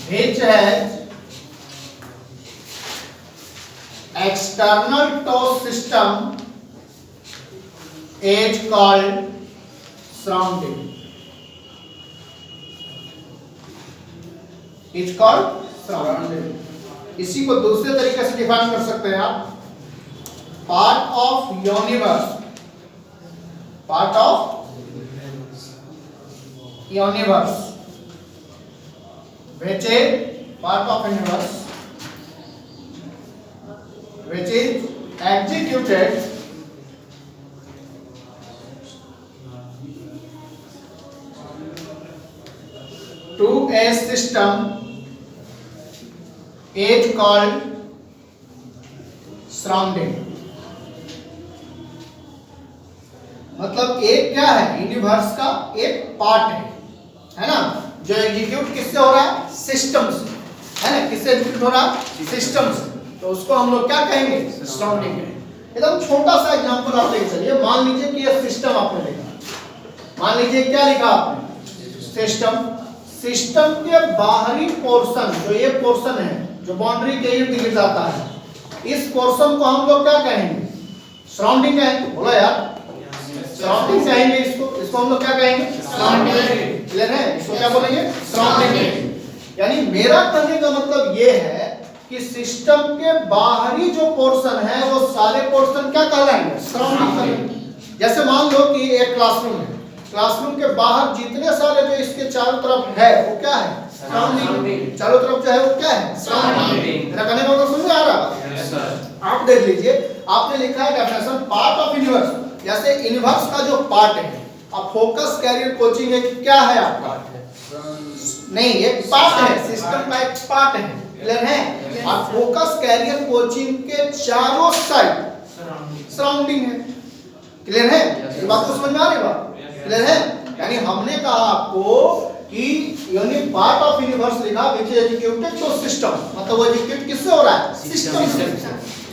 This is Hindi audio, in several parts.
which has external toe system is called surrounding. Is called surrounding. इसी को दूसरे तरीके से डिफाइन कर सकते हैं आप, part of universe, part of universe which is part of universe which is executed to a system is called surrounding. मतलब एक क्या है, यूनिवर्स का एक पार्ट है ना, जो एग्जीक्यूट किससे हो रहा है, सिस्टम से, है ना, किससे एग्जीक्यूट हो रहा है, सिस्टम से, तो उसको हम लोग क्या कहेंगे, सराउंडिंग। एकदम छोटा सा एग्जांपल आप लेके चलिए, मान लीजिए कि ये सिस्टम आपने लिखा, मान लीजिए क्या लिखा आपने, सिस्टम। सिस्टम के बाहरी पोर्शन, जो ये पोर्शन है जो बाउंड्री के इर्द गिर्द जाता है, इस पोर्शन को हम लोग क्या कहेंगे, सराउंडिंग कहेंगे। बोलो यार, सराउंडिंग कहेंगे इसको हम लोग क्या कहेंगे, सराउंडिंग। क्लियर है, इसको क्या बोलेंगे, सराउंडिंग। यानी मेरा कहने का मतलब ये है कि सिस्टम के बाहरी जो पोर्शन है वो सारे पोर्शन क्या कहलाएंगे, सराउंडिंग कहलाएंगे। जैसे मान लो कि एक क्लासरूम है, क्लासरूम के बाहर जितने सारे जो इसके चारों तरफ है वो क्या है, सराउंडिंग। चारों तरफ जो है वो क्या है, सराउंडिंग। मेरा कहने का मतलब समझ में आ रहा है? आप देख लीजिए, आपने लिखा है डेफिनेशन पार्ट ऑफ यूनिवर्स, जैसे यूनिवर्स का जो पार्ट है, अब फोकस कैरियर कोचिंग एक क्या है आपका, नहीं एक पार्ट है, सिस्टम का एक पार्ट है। क्लियर है? और फोकस कैरियर कोचिंग के चारों साइड सराउंडिंग है। क्लियर है, ये बात को समझ में आ रही बात? क्लियर है? यानी हमने कहा आपको कि यानी पार्ट ऑफ यूनिवर्स लिखा which is executed to system, मतलब वो एग्जीक्यूट किससे हो रहा है, सिस्टम से,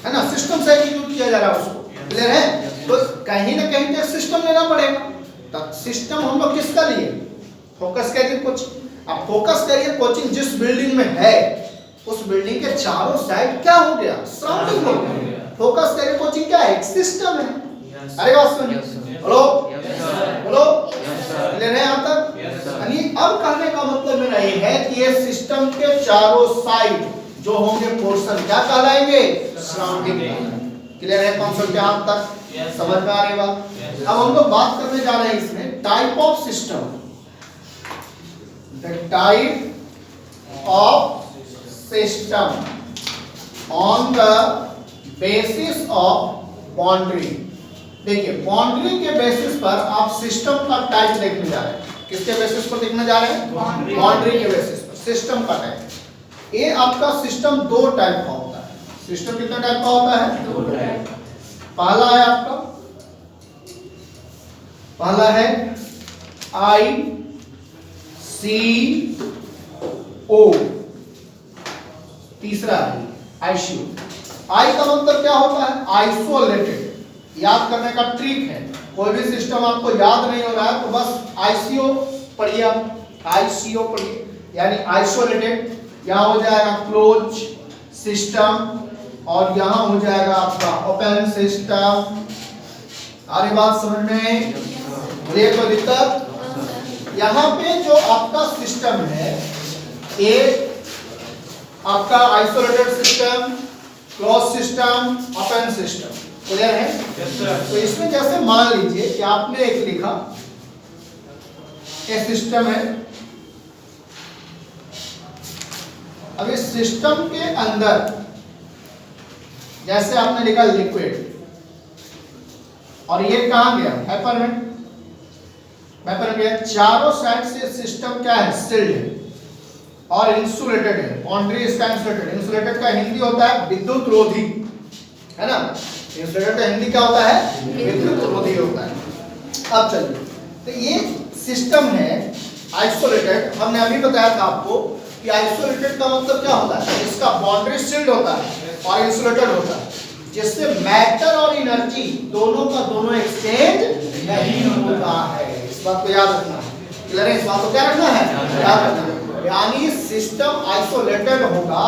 है ना, सिस्टम से एग्जीक्यूट किया जा रहा है उसको। क्लियर है? तो कहीं ना कहीं तो सिस्टम लेना पड़ेगा, तब सिस्टम हम लोग किसका लिए, फोकस कैरियर कोचिंग। अब फोकस कैरियर कोचिंग जिस बिल्डिंग में है, उस बिल्डिंग के चारों साइड क्या हो गया, सराउंडिंग हो गया। फोकस कैरियर कोचिंग क्या है, एक सिस्टम है। अरे बात सुनिए, बोलो बोलो, क्लियर है यहाँ तक? यानी अब कहने का मतलब मेरा ये है कि ये सिस्टम के चारों साइड जो होंगे पोर्शन क्या कहलाएंगे, सराउंडिंग। क्लियर है कॉन्सेप्ट यहाँ तक, समझ में आ रही बात? अब हम लोग बात करने जा रहे हैं इसमें type of system, the type of system on the basis of boundary. देखिए, बाउंड्री के बेसिस पर आप सिस्टम का टाइप देखने जा रहे हैं। किसके बेसिस पर देखने जा रहे हैं, बाउंड्री के बेसिस पर सिस्टम का टाइप। ये आपका सिस्टम दो टाइप का होता है। सिस्टम कितना टाइप का होता है, दो टाइप। पहला है आपका, पहला है ICO। तीसरा है ICO। आई का मतलब क्या होता है, आइसोलेटेड। याद करने का ट्रिक है, कोई भी सिस्टम आपको याद नहीं हो रहा है तो बस ICO पढ़िए, ICO पढ़िए, यानी आइसोलेटेड। यहाँ हो जाएगा क्लोज सिस्टम और यहाँ हो जाएगा आपका ओपन सिस्टम। आगे बात समझ में, बोलिए कोई दिक्कत? यहाँ पे जो आपका सिस्टम है, एक आपका isolated system, close system, open system. Clear है? yes, तो इसमें जैसे मान लीजिए कि आपने एक लिखा, एक सिस्टम है। अब इस सिस्टम के अंदर जैसे आपने लिखा लिक्विड, और ये कहां गया, वेपर में, वेपर गया। चारों साइड से सिस्टम क्या है, सील्ड है और इंसुलेटेड है। बाउंड्री इसका इंसुलेटेड, इंसुलेटेड का हिंदी होता है विद्युत रोधी, है ना। इंसुलेटेड का हिंदी क्या होता है, विद्युत रोधी होता है। अब चलिए, तो ये सिस्टम है आइसोलेटेड। हमने अभी बताया था आपको कि आइसोलेटेड का मतलब क्या होता है, इसका बाउंड्री सील्ड होता है और इंसुलेटेड होता है, जिससे मैटर और एनर्जी दोनों का दोनों एक्सचेंज नहीं होता है। इस बात को याद रखना है। क्लियर है? इस बात को क्या रखना है, याद रखना है। यानी सिस्टम आइसोलेटेड होगा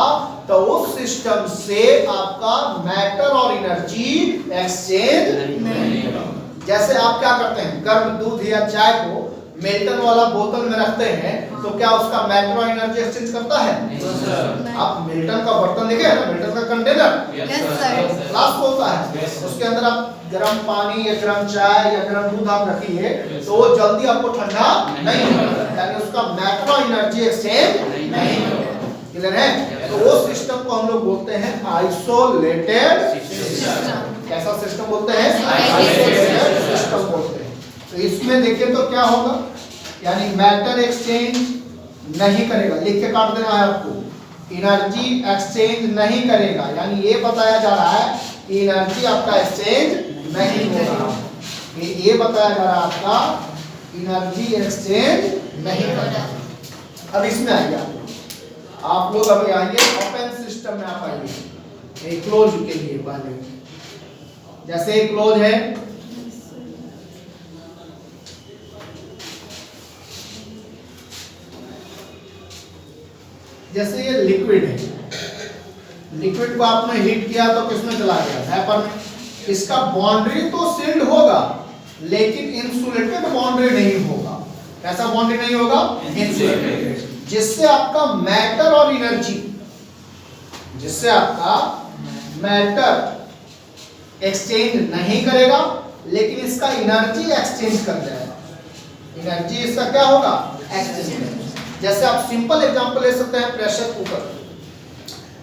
तो उस सिस्टम से आपका मैटर और एनर्जी एक्सचेंज नहीं होगा। जैसे आप क्या करते हैं, गर्म दूध या चाय को मेल्टन वाला बोतल में रखते हैं तो क्या उसका मैटर और एनर्जी एक्सचेंज करता है? आप मेल्टन का बर्तन देखे ना, मेल्टन का कंटेनर फ्लास्क होता है, उसके अंदर आप गर्म पानी या गर्म चाय या गर्म दूध आप रखिए तो वो जल्दी आपको ठंडा नहीं होगा, यानी उसका मैटर और एनर्जी एक्सचेंज नहीं होगा। क्लियर है? तो वो सिस्टम को हम लोग बोलते हैं आइसोलेटेड सिस्टम। कैसा सिस्टम बोलते हैं? आइसोलेटेड सिस्टम बोलते हैं। तो इसमें देखिए तो क्या होगा, यानी मैटर एक्सचेंज नहीं करेगा, लिख के काट देना है आपको, एनर्जी एक्सचेंज नहीं करेगा, यानी ये बताया जा रहा है एनर्जी आपका एक्सचेंज नहीं होगा। ये बताया जा रहा है आपका एनर्जी एक्सचेंज नहीं होगा। अब इसमें आइए आप लोग अब आइए ओपन सिस्टम में आप आइए, क्लोज के लिए पहले, जैसे क्लोज है जैसे ये लिक्विड है, लिक्विड को आपने हीट किया तो किसमें चला गया? वेपर में। इसका बाउंड्री तो सील्ड होगा लेकिन इंसुलेटेड बाउंड्री नहीं होगा। कैसा बाउंड्री नहीं होगा? इंसुलेटेड, जिससे आपका मैटर और एनर्जी, जिससे आपका मैटर एक्सचेंज नहीं करेगा लेकिन इसका एनर्जी एक्सचेंज कर जाएगा। एनर्जी इसका क्या होगा? एक्सचेंज। जैसे आप सिंपल एग्जांपल ले सकते हैं, प्रेशर कुकर।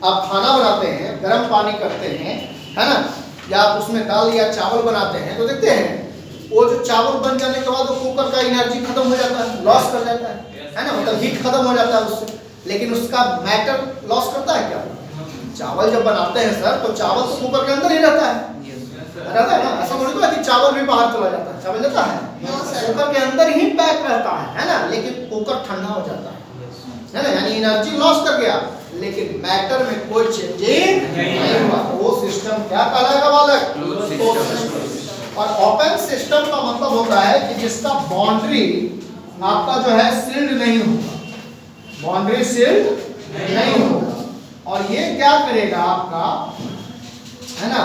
आप खाना बनाते हैं, गर्म पानी करते हैं, है ना, या आप उसमें दाल या चावल बनाते हैं तो देखते हैं वो जो चावल बन जाने के बाद वो कुकर का एनर्जी खत्म हो जाता है, लॉस कर जाता है ना, मतलब हीट खत्म हो जाता है उससे, लेकिन उसका मैटर लॉस करता है क्या? चावल जब बनाते हैं सर तो चावल तो कुकर के अंदर ही रहता है ना, ऐसा थोड़ी तो कि चावल भी बाहर चला जाता है, चावल जाता है कुकर के अंदर ही पैक रहता है ना, लेकिन कुकर ठंडा हो जाता है ना, यानी एनर्जी लॉस कर गया लेकिन मैटर में कोई चेंज नहीं हुआ। तो वो सिस्टम क्या कहलाएगा बालक? और ओपन सिस्टम का मतलब होता है कि जिसका बाउंड्री आपका जो है सील्ड नहीं होगा, बाउंड्री सील्ड नहीं होगा। और ये क्या करेगा आपका, है ना,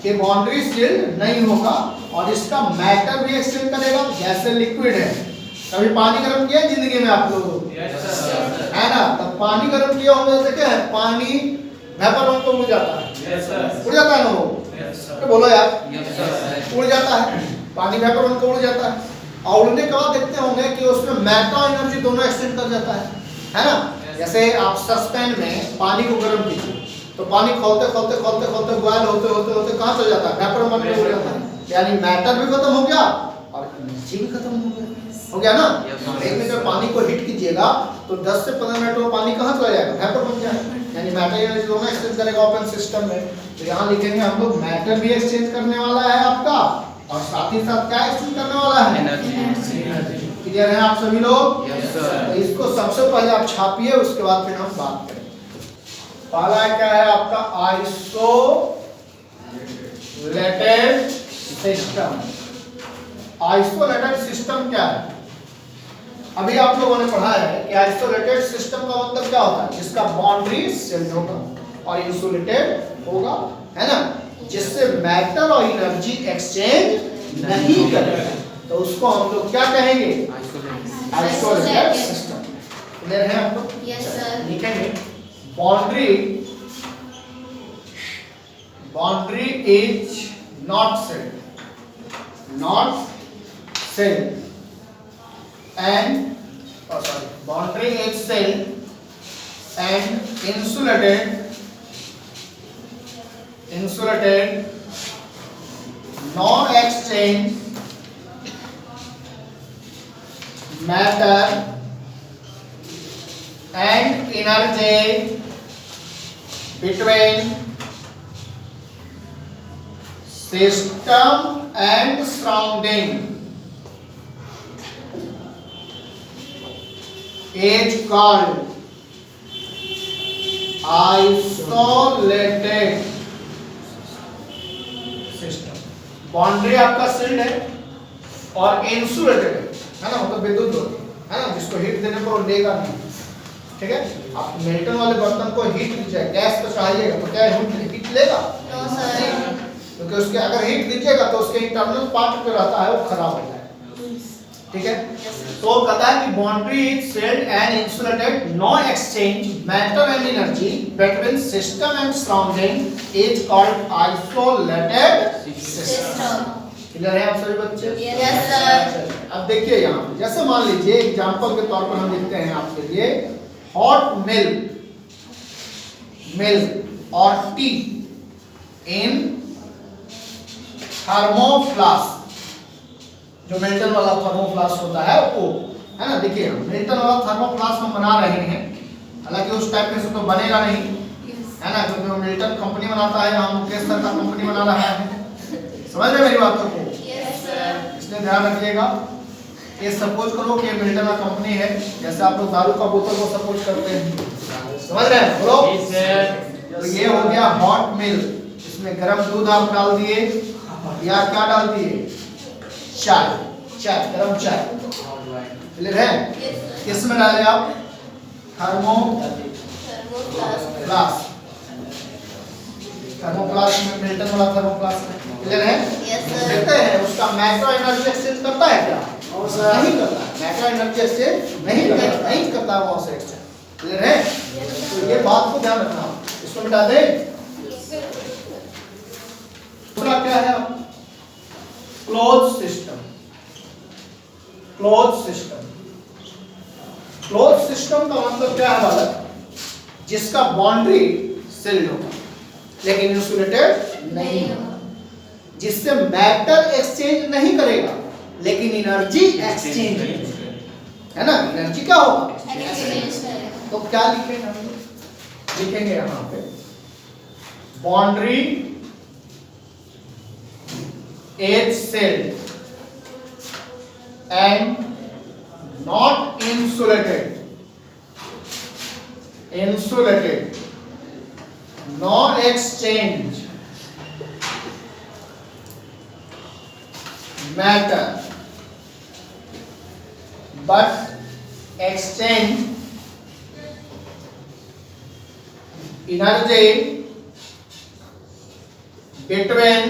कि बाउंड्री सील्ड नहीं होगा और इसका मैटर भी एक्सचेंज करेगा। जैसे लिक्विड है, कभी पानी गर्म किया जिंदगी में आप लोगों है ना, तब पानी गर्म किया होगा तो क्या है, पानी वेपर में तो उड़ जाता है, उड़ जाता है ना वो, तो बोलो यार, उड़ जाता है पानी, वेपर में तो उड़ जाता है। और उड़ने के बाद देखते होंगे कि उसमें मैटर और एनर्जी दोनों एक्सचेंज कर जाता है ना। जैसे आप सस्पेन में पानी को गर्म कीजिए तो पानी खोलते खोलते खोलते खोलते बॉयल होते होते होते कहाँ चल जाता है? वेपर में उड़ जाता है, यानी मैटर भी खत्म हो गया और एनर्जी भी खत्म हो गया ना। एक में जब पानी को हीट कीजिएगा तो 10 से 15 मिनट में पानी कहाँ चला जाएगा? वेपर बन जाएगा, यानी मैटर एनर्जी दोनों एक्सचेंज करेगा ओपन सिस्टम में। तो यहाँ लिखेंगे हम लोग मैटर भी एक्सचेंज करने वाला है आपका और साथ ही साथ क्या एक्सचेंज करने वाला है? एनर्जी। क्लियर है आप सभी लोग? तो इसको सबसे पहले आप छापिए, उसके बाद फिर हम बात करेंगे। पहला क्या है आपका? Isolated system. आइसोलेटेड सिस्टम क्या है? अभी आप लोगों ने पढ़ा है कि आइसोलेटेड सिस्टम का मतलब क्या होता है? जिसका बाउंड्री सील्ड होगा और इंसुलेटेड होगा, है ना, जिससे मैटर और एनर्जी एक्सचेंज नहीं करेगा, तो उसको हम लोग क्या कहेंगे? Isolated system. क्लियर है आपको? Yes sir. लिखेंगे boundary is not sealed and boundary is sealed and insulated, no exchange matter and energy between system and surrounding is called isolated system। Boundary आपका सील्ड है और इंसुलेटेड है ना, मतलब विद्युत है ना, जिसको हीट देने पर लेगा नहीं, ठीक है। आप मेल्टन वाले बर्तन को हीट दीजिए, गैस पे चढ़ाइएगा तो क्या हीट लेगा? No sir. क्योंकि उसके अगर हीट दीजिएगा तो उसके इंटरनल पार्ट जो रहता है वो खराब हो जाएगा। ठीक है। तो कहता है कि boundary is sealed and insulated, no exchange matter and energy between system and surrounding is called isolated system. Clear है आप सभी बच्चे? Yes sir. अब देखिए यहाँ पे जैसे मान लीजिए एग्जांपल के तौर पर हम लिखते हैं आपके लिए हॉट मिल्क और टी इन थर्मोफ्लास्क। जो मेल्टन वाला थर्मोफ्लास्क होता है वो, है ना, देखिए मेल्टन वाला थर्मोफ्लास्क हम बना रहे हैं, हालांकि उस टाइप में से तो बनेगा नहीं, है ना, क्योंकि वो मेल्टन कंपनी बनाता है, हम मुकेश सर का कंपनी बना रहा है। समझ रहे मेरी बातों को? Yes sir. इसलिए ध्यान रखिएगा। ये सपोज करो कि मेल्टन का कंपनी है, जैसे आप लोग दारू का बोतल को सपोज करते हैं, समझ रहे हैं? बोलो। तो ये हो गया हॉट मिल्क, इसमें गर्म दूध आप डाल दिए या क्या डाल दिए? चाय, गरम चाय। क्लियर है? किस में डाले आप? थर्मोप्लास्ट में, मेल्टन वाला थर्मोप्लास्ट में। क्लियर है? देखते हैं उसका मैक्रो एनर्जी एक्सचेंज करता है क्या? नहीं करता है। मैक्रो एनर्जी एक्सचेंज नहीं करता है वहां से एक्सचेंज। क्लियर है? तो ये बात को ध्यान रखना। इसको मिटा दें। पूरा क्या है? Close system. क्लोज सिस्टम का मतलब क्या है बालक? जिसका बाउंड्री सील्ड होगा लेकिन इंसुलेटेड नहीं होगा, जिससे मैटर एक्सचेंज नहीं करेगा लेकिन एनर्जी एक्सचेंज है ना। एनर्जी क्या होगा? तो क्या लिखेंगे हम? लिखेंगे यहां पे boundary is sealed and not insulated, no exchange matter but exchange energy between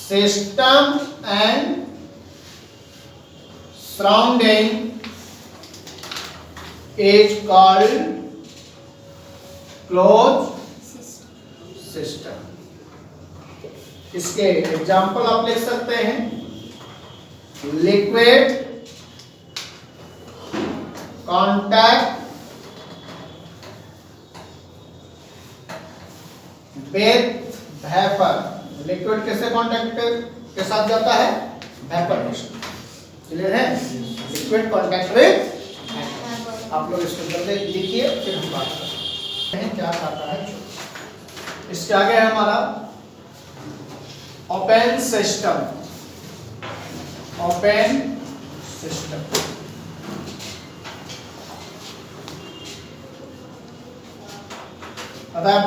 system and surrounding is called closed system। इसके एग्जाम्पल आप लिख सकते हैं, liquid contact with vapour. Liquid किससे कांटेक्ट के साथ जाता है? वेपर। क्लियर है? Liquid contact with. आप लोग इसको जल्दी लिखिए फिर हम बात करते हैं क्या कहता है। इसके आगे है हमारा open system.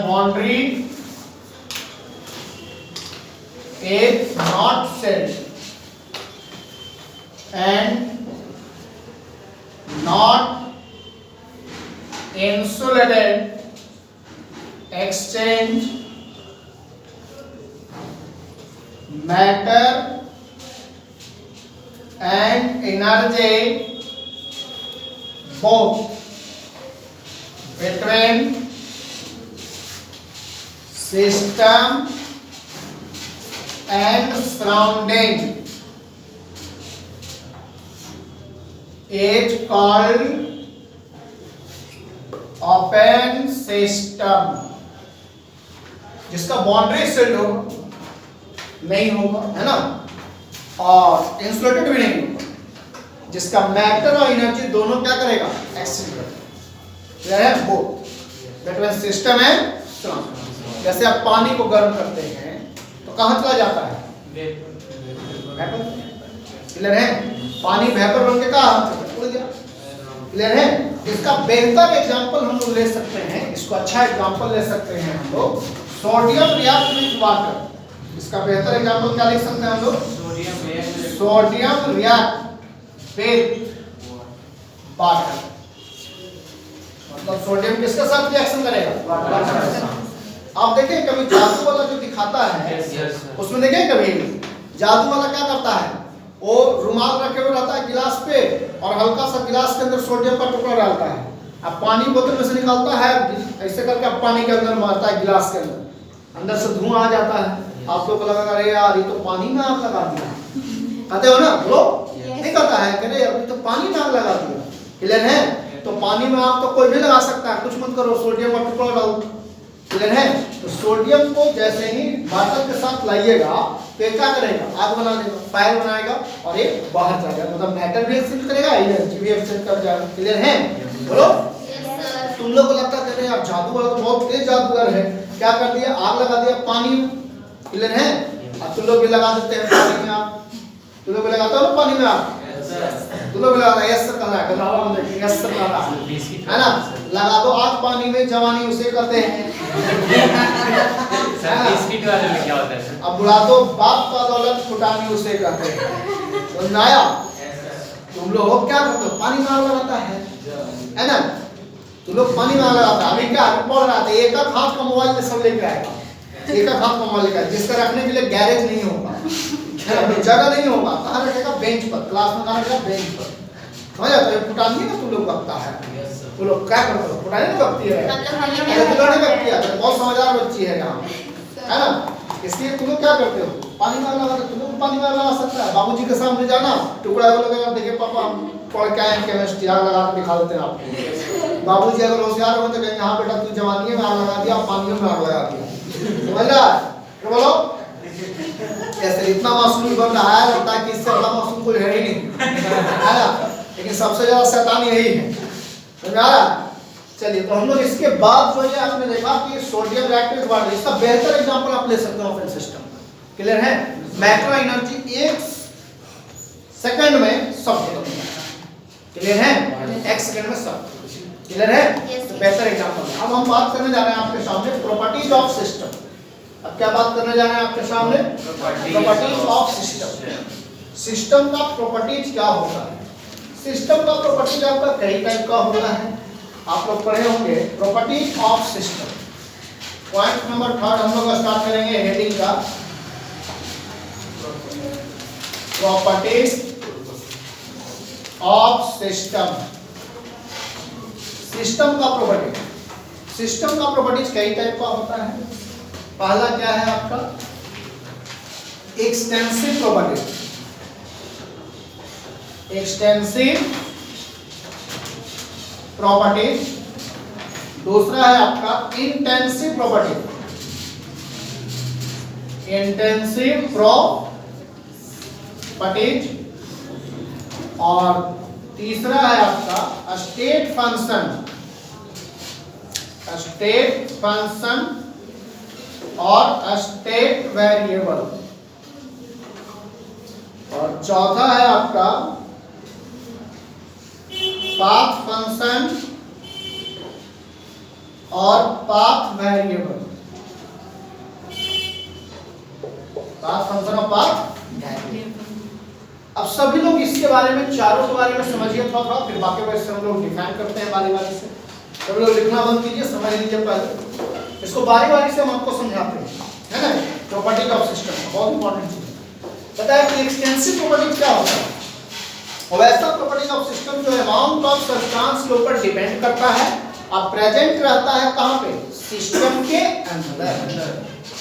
Boundary is not sealed and not insulated, exchange matter and energy both between system and surrounding is called open system. जिसका बाउंड्री सील्ड होगा नहीं होगा, है ना, और इंसुलेटेड भी नहीं होगा, जिसका मैटर और एनर्जी दोनों क्या करेगा? एक्सचेंज करेगा। वो बिटवीन सिस्टम एंड सराउंडिंग। जैसे आप पानी को गर्म करते हैं तो कहाँ चला जाता है? वेपर। क्लियर है? पानी वेपर बन के कहाँ उड़ गया। क्लियर है? इसका बेहतर एग्जांपल हम लोग ले सकते हैं, इसको अच्छा एग्जांपल ले सकते हैं हम लोग, सोडियम रिएक्ट विद वाटर। इसका बेहतर एग्जांपल क्या लिख सकते हैं हम लोग? सोडियम रिएक्ट विद पार्ट है। मतलब सोडियम किसके साथ रिएक्शन करेगा? आप देखें कभी जादू वाला जो दिखाता है उसमें देखें कभी जादू वाला क्या करता है, वो रुमाल रखे हुए रहता है गिलास पे और हल्का सा गिलास के अंदर सोडियम का टुकड़ा डालता है, अब पानी बोतल में से निकालता है ऐसे करके अब पानी के अंदर मारता है गिलास के अंदर, अंदर से धुआं आ जाता है। आप लोग को लगा अरे यार ये तो पानी में आग लगा दिया, कहते हो ना, बोलो नहीं कहता है, कहते अभी तो पानी में आग लगा दिया। क्लियर है? तो पानी में आग तो कोई भी लगा सकता है, कुछ मत करो, सोडियम का टुकड़ा डालो। क्लियर है? तो सोडियम को जैसे ही वाटर के साथ लाइएगा तो ये क्या करेगा? आग बना देगा, फायर बनाएगा और ये बाहर जाएगा, मतलब मैटर भी एक्सचेंज करेगा, एनर्जी भी एक्सचेंज कर जाएगा। क्लियर है? बोलो। तुम लोग को लगता है यार जादू वाला तो बहुत तेज जादूगर है, क्या कर दिया? आग लगा दिया पानी। क्लियर है? अब तुम लोग भी लगा देते हैं पानी में आग, तुम लोग भी लगाते हो ना पानी में आग, तुम लोग लगा यस कर रहा है, यस कर रहा है ना, लगा दो आग पानी में, जवानी उसे कहते हैं। बिस्किट वाले में क्या होता है? अब बुला दो बाप का दौलत फुटानी उसे कहते हैं। समझाया? तुम लोग क्या करते हो? पानी में आग लगाता है ना, तुम लोग पानी में आग लगाता है। अभी क्या बोल रहा था, एक हाथ का मोबाइल में सब लेके आएगा, एक हाथ का मोबाइल लेकर, जिसका रखने के लिए गैरेज नहीं होगा, जगह नहीं होगा, कहाँ रखेगा? बेंच पर, क्लास में कहाँ रखेगा? बेंच पर। समझ जाते हो? फुटानी ना तुम लोग लगता है, तुम लोग क्या करते हो? फुटानी नहीं लगती है, लगती है, बहुत समझदार बच्ची है यहाँ, है ना, इसलिए तुम लोग क्या करते हो? पानी में लगा, तुम लोग पानी में लगा सकता है। बाबूजी के सामने जाना, टुकड़ा लगेगा, देखिए पापा हम पढ़ के आए केमिस्ट्री, आग लगा के दिखा देते हैं आपको। बाबूजी अगर होशियार हो तो कहेंगे हाँ बेटा तू जवानी में आग लगा दिया, पानियों में आग लगा दिया। समझ रहा है? तो बोलो ऐसे इतना मासूम बन रहा है, लगता है कि इससे बड़ा मासूम कोई है ही नहीं, है ना, लेकिन सबसे ज्यादा शैतान यही है। समझ आ रहा? चलिए, तो हम लोग इसके बाद जो है आपने देखा कि सोडियम रिएक्टिव वाटर, इसका बेहतर एग्जांपल आप ले सकते हो ओपन सिस्टम। क्लियर है? मैक्रो एनर्जी 1 सेकंड में सब खत्म हो जाएगा। क्लियर है? 1 सेकंड में सब। क्लियर है? तो बेहतर एग्जांपल। अब हम बात करने जा रहे हैं आपके सामने प्रॉपर्टीज ऑफ सिस्टम। अब क्या बात करने जा रहे हैं आपके सामने? Properties of system. सिस्टम का प्रॉपर्टीज क्या होता है? सिस्टम का प्रॉपर्टीज आपका कई टाइप का होता है, आप लोग पढ़े होंगे। Properties of system, point number 3 हम लोग स्टार्ट करेंगे हेडिंग का, प्रॉपर्टीज ऑफ सिस्टम। सिस्टम का प्रॉपर्टी, सिस्टम का प्रॉपर्टीज कई टाइप का होता है। पहला क्या है आपका? Extensive property, extensive properties. दूसरा है आपका इंटेंसिव प्रॉपर्टी, इंटेंसिव प्रॉपर्टीज। और तीसरा है आपका स्टेट फंक्शन, स्टेट फंक्शन और स्टेट वेरिएबल। और चौथा है आपका पाथ फंक्शन और पाथ वेरिएबल, पाथ फंक्शन और पाथ वेरिएबल। अब सभी लोग इसके बारे में, चारों के बारे में समझिए थोड़ा थोड़ा, फिर बाकी वैसे हम लोग डिफाइन करते हैं बारी बारी से। सब लोग लिखना बंद कीजिए, समझ लीजिए पहले इसको, बारी बारी से हम आपको समझाते हैं, है ना। प्रॉपर्टी ऑफ सिस्टम बहुत इंपॉर्टेंट चीज है। पता है कि एक्सटेंसिव प्रॉपर्टी क्या होता है? और वैसा प्रॉपर्टी ऑफ सिस्टम जो अमाउंट ऑफ सब्सटेंस के ऊपर डिपेंड करता है और प्रेजेंट रहता है कहाँ पे? सिस्टम के अंदर।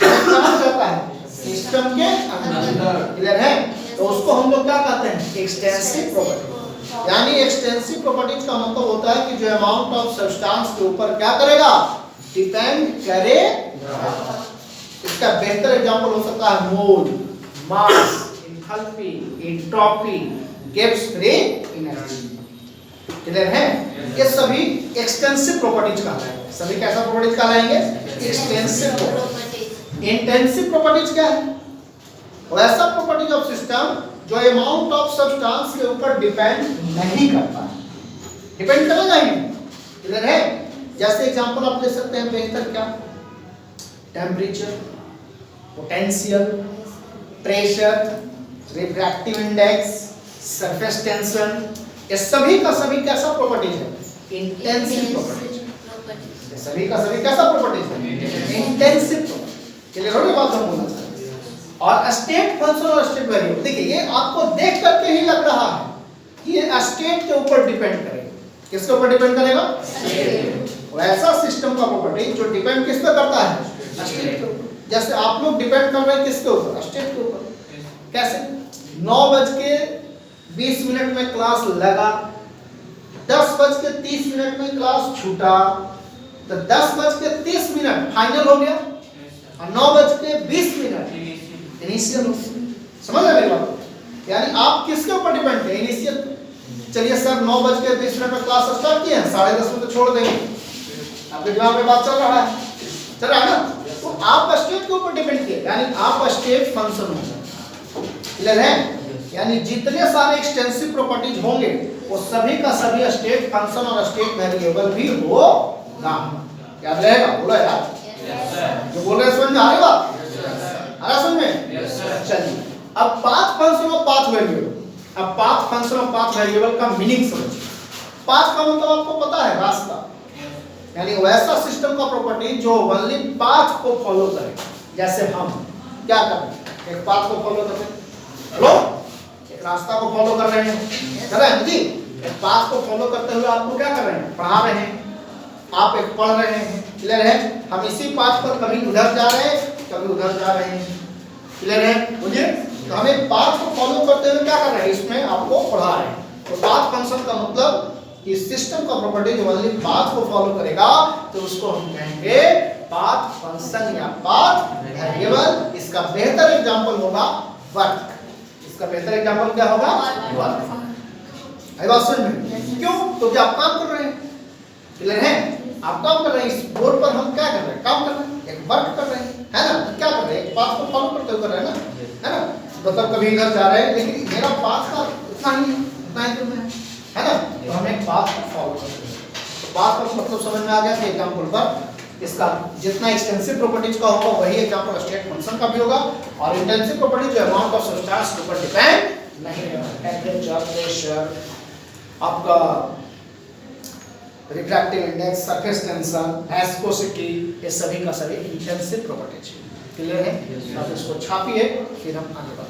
कहाँ रहता है? सिस्टम के अंदर। क्लियर है? तो उसको हम लोग क्या कहते हैं? Extensive property. यानी एक्सटेंसिव प्रॉपर्टीज का मतलब होता है कि जो अमाउंट ऑफ सब्सटेंस के ऊपर क्या करेगा? डिपेंड करेगा। इसका बेहतर एग्जांपल हो सकता है mole, mass, enthalpy, entropy, Gibbs free energy. Clear है? ये सभी एक्सटेंसिव प्रॉपर्टीज कहलाएंगे। सभी कैसा प्रॉपर्टीज कहलाएंगे? Extensive properties. इंटेंसिव प्रॉपर्टीज क्या है? वैसा प्रॉपर्टीज ऑफ सिस्टम जो अमाउंट ऑफ सब्सटेंस के ऊपर डिपेंड नहीं करता है। डिपेंड करेगा ही। क्लियर है? जैसे एग्जांपल आप ले सकते हैं बेहतर क्या? Temperature, potential, pressure, refractive index, surface tension, ये सभी का सभी कैसा प्रॉपर्टीज है? Intensive properties. ये सभी का सभी कैसा प्रॉपर्टीज है? Intensive property. क्लियर हो गई बात हम बोलना चाहते हैं। और स्टेट फंक्शन और स्टेट वेरिएबल, देखिए ये आपको देख करके ही लग रहा है कि ये स्टेट के ऊपर डिपेंड करेगा। किसके ऊपर डिपेंड करेगा? वैसा सिस्टम का प्रॉपर्टी जो डिपेंड किस पे करता है? स्टेट के ऊपर। जैसे आप लोग डिपेंड कर रहे हैं किसके ऊपर? स्टेट के ऊपर। कैसे? 9:20 में क्लास लगा, 10:30 में क्लास छूटा, तो 10:30 फाइनल हो गया और 9:20 इनिशियल हो गया। समझ रहे मेरी बात? यानी आप किसके ऊपर डिपेंड है? इनिशियल। चलिए सर 9:20 में क्लास स्टार्ट किए हैं, 10:30 में तो छोड़ देंगे। आपके दिमाग में बात चल रहा है ना? तो आप स्टेट के ऊपर डिपेंड किए, यानी आप स्टेट फंक्शन हो। क्लियर है? यानी जितने सारे एक्सटेंसिव प्रॉपर्टीज होंगे वो सभी का सभी स्टेट फंक्शन और स्टेट वेरिएबल भी होगा। याद रहेगा? बोलो यार। जो बोल रहे हैं समझ में आ रही बात? आ रहा समझ में? चलिए अब पाथ फंक्शन और पाथ वेरिएबल। अब पाथ फंक्शन और पाथ वेरिएबल का मीनिंग समझिए। पाथ का मतलब आपको पता है, रास्ता। यानी वैसा सिस्टम का प्रॉपर्टी जो ओनली पाथ को फॉलो करे। जैसे हम क्या कर रहे हैं? एक पाथ को फॉलो कर रहे हैं। हेलो, एक रास्ता को फॉलो कर रहे हैं, कर रहे हैं जी। एक पाथ को फॉलो करते हुए आपको क्या कर रहे हैं? पढ़ा रहे हैं। आप एक पढ़ रहे हैं। क्लियर है? हम इसी पाथ पर कभी उधर जा रहे हैं, कभी उधर जा रहे हैं। क्लियर है? मुझे तो हमें पाथ को फॉलो करते हुए क्या कर रहे हैं? इसमें आपको पढ़ा रहे हैं। तो पाथ फंक्शन का मतलब इस सिस्टम का प्रॉपर्टी जो ओनली पाथ को फॉलो करेगा तो उसको हम कहेंगे पाथ फंक्शन या पाथ वेरिएबल। इसका बेहतर एग्जांपल होगा वर्क। इसका बेहतर एग्जांपल क्या होगा? वर्क। आई बात समझ में? क्यों? तो क्या आप काम कर रहे हैं? क्लियर है? आप काम कर रहे हैं। इस बोर्ड पर हम क्या कर रहे हैं? काम कर रहे हैं, एक वर्क कर रहे हैं, है ना? क्या कर रहे हैं? एक पाथ को फॉलो करते हुए कर रहे हैं ना, है ना? मतलब कभी इधर जा रहे हैं लेकिन मेरा पाथ का उतना ही दूर में है ना? तो हम एक पाथ को फॉलो करते हैं। तो पाथ का मतलब समझ में आ गया कि एग्जांपल पर इसका जितना एक्सटेंसिव प्रॉपर्टीज का होगा वही एग्जांपल स्टेट फंक्शन का भी होगा। और इंटेंसिव प्रॉपर्टी जो अमाउंट ऑफ सब्सटेंस के ऊपर डिपेंड नहीं है। टेम्परेचर, प्रेशर, आपका refractive index, surface tension, viscosity, ये सभी का सभी इंटेंसिव प्रॉपर्टीज है। क्लियर है? आप इसको छापिए, फिर हम आगे बढ़ते हैं।